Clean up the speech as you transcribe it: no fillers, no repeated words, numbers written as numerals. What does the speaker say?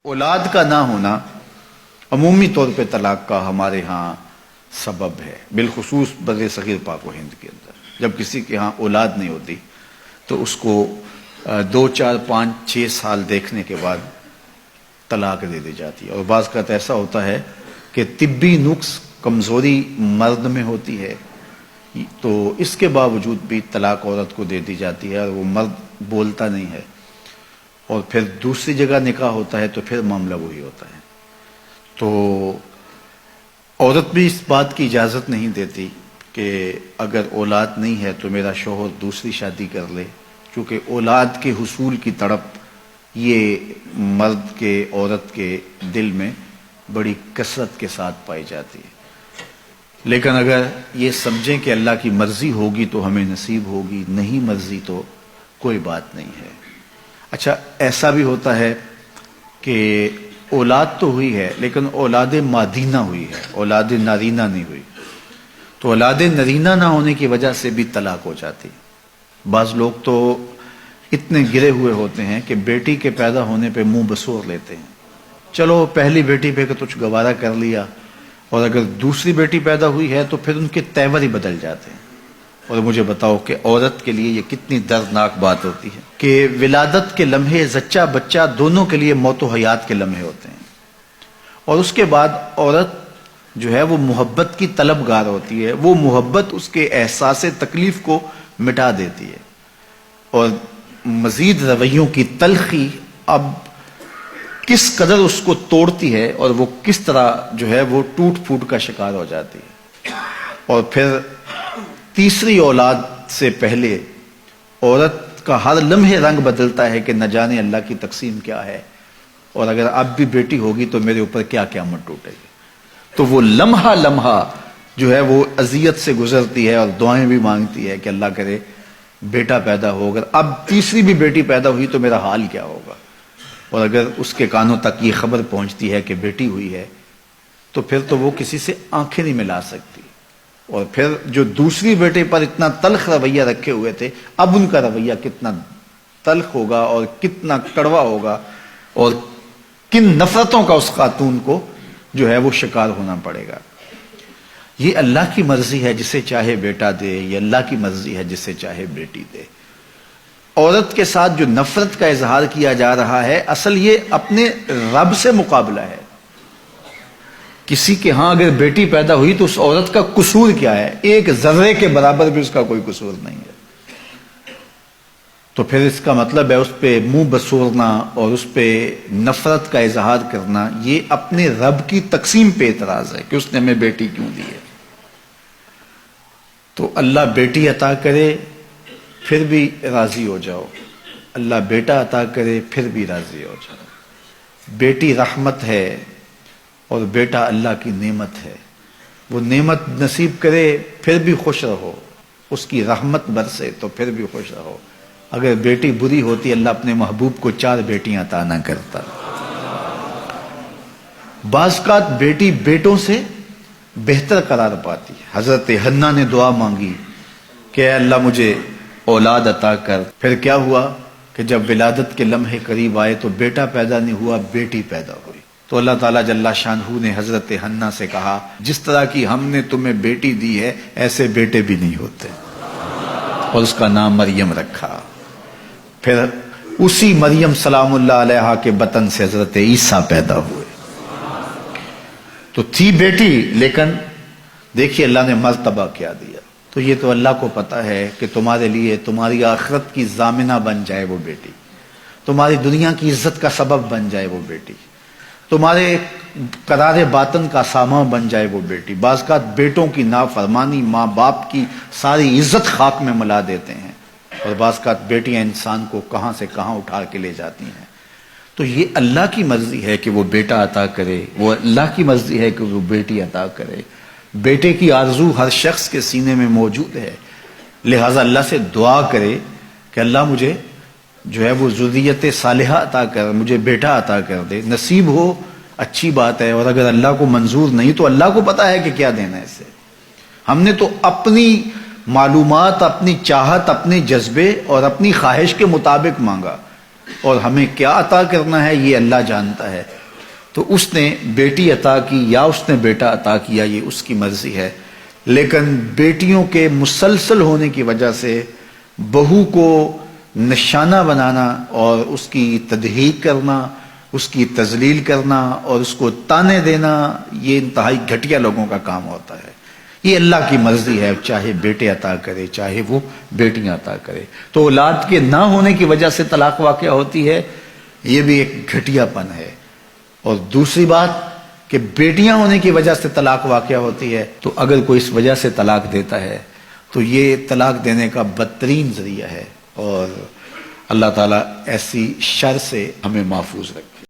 اولاد کا نہ ہونا عمومی طور پہ طلاق کا ہمارے ہاں سبب ہے، بالخصوص بر صغیر پاک و ہند کے اندر جب کسی کے ہاں اولاد نہیں ہوتی تو اس کو 2 4 5 6 سال دیکھنے کے بعد طلاق دے دی جاتی ہے۔ اور بعض کا ایسا ہوتا ہے کہ طبی نقص کمزوری مرد میں ہوتی ہے تو اس کے باوجود بھی طلاق عورت کو دے دی جاتی ہے اور وہ مرد بولتا نہیں ہے، اور پھر دوسری جگہ نکاح ہوتا ہے تو پھر معاملہ وہی ہوتا ہے۔ تو عورت بھی اس بات کی اجازت نہیں دیتی کہ اگر اولاد نہیں ہے تو میرا شوہر دوسری شادی کر لے، کیونکہ اولاد کے حصول کی تڑپ یہ مرد کے عورت کے دل میں بڑی کثرت کے ساتھ پائی جاتی ہے۔ لیکن اگر یہ سمجھیں کہ اللہ کی مرضی ہوگی تو ہمیں نصیب ہوگی، نہیں مرضی تو کوئی بات نہیں ہے۔ اچھا، ایسا بھی ہوتا ہے کہ اولاد تو ہوئی ہے لیکن اولاد مادینہ ہوئی ہے، اولاد نارینہ نہیں ہوئی، تو اولاد نارینہ نہ ہونے کی وجہ سے بھی طلاق ہو جاتی۔ بعض لوگ تو اتنے گرے ہوئے ہوتے ہیں کہ بیٹی کے پیدا ہونے پہ منہ بسور لیتے ہیں، چلو پہلی بیٹی پہ کچھ گوارا کر لیا، اور اگر دوسری بیٹی پیدا ہوئی ہے تو پھر ان کے تیور ہی بدل جاتے ہیں۔ اور مجھے بتاؤ کہ عورت کے لیے یہ کتنی دردناک بات ہوتی ہے کہ ولادت کے لمحے زچہ بچہ دونوں کے لیے موت و حیات کے لمحے ہوتے ہیں، اور اس کے بعد عورت جو ہے وہ محبت کی طلبگار ہوتی ہے، وہ محبت اس کے احساس تکلیف کو مٹا دیتی ہے، اور مزید رویوں کی تلخی اب کس قدر اس کو توڑتی ہے اور وہ کس طرح جو ہے وہ ٹوٹ پھوٹ کا شکار ہو جاتی ہے۔ اور پھر تیسری اولاد سے پہلے عورت کا ہر لمحے رنگ بدلتا ہے کہ نہ جانے اللہ کی تقسیم کیا ہے، اور اگر اب بھی بیٹی ہوگی تو میرے اوپر کیا قیامت ٹوٹے گی۔ تو وہ لمحہ لمحہ جو ہے وہ اذیت سے گزرتی ہے اور دعائیں بھی مانگتی ہے کہ اللہ کرے بیٹا پیدا ہو، اگر اب تیسری بھی بیٹی پیدا ہوئی تو میرا حال کیا ہوگا۔ اور اگر اس کے کانوں تک یہ خبر پہنچتی ہے کہ بیٹی ہوئی ہے تو پھر تو وہ کسی سے آنکھیں نہیں ملا سکتی، اور پھر جو دوسری بیٹے پر اتنا تلخ رویہ رکھے ہوئے تھے اب ان کا رویہ کتنا تلخ ہوگا اور کتنا کڑوا ہوگا، اور کن نفرتوں کا اس خاتون کو جو ہے وہ شکار ہونا پڑے گا۔ یہ اللہ کی مرضی ہے، جسے چاہے بیٹا دے، یہ اللہ کی مرضی ہے جسے چاہے بیٹی دے۔ عورت کے ساتھ جو نفرت کا اظہار کیا جا رہا ہے اصل یہ اپنے رب سے مقابلہ ہے۔ کسی کے ہاں اگر بیٹی پیدا ہوئی تو اس عورت کا قصور کیا ہے؟ ایک ذرے کے برابر بھی اس کا کوئی قصور نہیں ہے، تو پھر اس کا مطلب ہے اس پہ منہ بسورنا اور اس پہ نفرت کا اظہار کرنا یہ اپنے رب کی تقسیم پہ اعتراض ہے کہ اس نے ہمیں بیٹی کیوں دی ہے۔ تو اللہ بیٹی عطا کرے پھر بھی راضی ہو جاؤ، اللہ بیٹا عطا کرے پھر بھی راضی ہو جاؤ۔ بیٹی رحمت ہے اور بیٹا اللہ کی نعمت ہے، وہ نعمت نصیب کرے پھر بھی خوش رہو، اس کی رحمت برسے تو پھر بھی خوش رہو۔ اگر بیٹی بری ہوتی اللہ اپنے محبوب کو 4 بیٹیاں عطا نہ کرتا۔ بعض اوقات بیٹی بیٹوں سے بہتر قرار پاتی ہے۔ حضرت حنا نے دعا مانگی کہ اے اللہ مجھے اولاد عطا کر، پھر کیا ہوا کہ جب ولادت کے لمحے قریب آئے تو بیٹا پیدا نہیں ہوا، بیٹی پیدا ہوئی۔ تو اللہ تعالیٰ جل شانہ نے حضرت حنا سے کہا جس طرح کی ہم نے تمہیں بیٹی دی ہے ایسے بیٹے بھی نہیں ہوتے، اور اس کا نام مریم رکھا۔ پھر اسی مریم سلام اللہ علیہا کے بطن سے حضرت عیسیٰ پیدا ہوئے۔ تو تھی بیٹی لیکن دیکھیے اللہ نے مرتبہ کیا دیا۔ تو یہ تو اللہ کو پتہ ہے کہ تمہارے لیے تمہاری آخرت کی ضامنہ بن جائے وہ بیٹی، تمہاری دنیا کی عزت کا سبب بن جائے وہ بیٹی، تمہارے قرار باطن کا سامان بن جائے وہ بیٹی۔ بعض اوقات بیٹوں کی نافرمانی ماں باپ کی ساری عزت خاک میں ملا دیتے ہیں، اور بعض اوقات بیٹیاں انسان کو کہاں سے کہاں اٹھا کے لے جاتی ہیں۔ تو یہ اللہ کی مرضی ہے کہ وہ بیٹا عطا کرے، وہ اللہ کی مرضی ہے کہ وہ بیٹی عطا کرے۔ بیٹے کی آرزو ہر شخص کے سینے میں موجود ہے، لہٰذا اللہ سے دعا کرے کہ اللہ مجھے جو ہے وہ ذریت صالحہ عطا کر، مجھے بیٹا عطا کر دے۔ نصیب ہو اچھی بات ہے، اور اگر اللہ کو منظور نہیں تو اللہ کو پتا ہے کہ کیا دینا ہے اسے۔ ہم نے تو اپنی معلومات، اپنی چاہت، اپنے جذبے اور اپنی خواہش کے مطابق مانگا، اور ہمیں کیا عطا کرنا ہے یہ اللہ جانتا ہے. تو اس نے بیٹی عطا کی یا اس نے بیٹا عطا کیا یہ اس کی مرضی ہے، لیکن بیٹیوں کے مسلسل ہونے کی وجہ سے بہو کو نشانہ بنانا اور اس کی تضحیک کرنا، اس کی تذلیل کرنا اور اس کو تانے دینا، یہ انتہائی گھٹیا لوگوں کا کام ہوتا ہے. یہ اللہ کی مرضی ہے، چاہے بیٹے عطا کرے چاہے وہ بیٹیاں عطا کرے. تو اولاد کے نہ ہونے کی وجہ سے طلاق واقع ہوتی ہے، یہ بھی ایک گھٹیا پن ہے. اور دوسری بات کہ بیٹیاں ہونے کی وجہ سے طلاق واقع ہوتی ہے، تو اگر کوئی اس وجہ سے طلاق دیتا ہے تو یہ طلاق دینے کا بدترین ذریعہ ہے. اور اللہ تعالیٰ ایسی شر سے ہمیں محفوظ رکھے.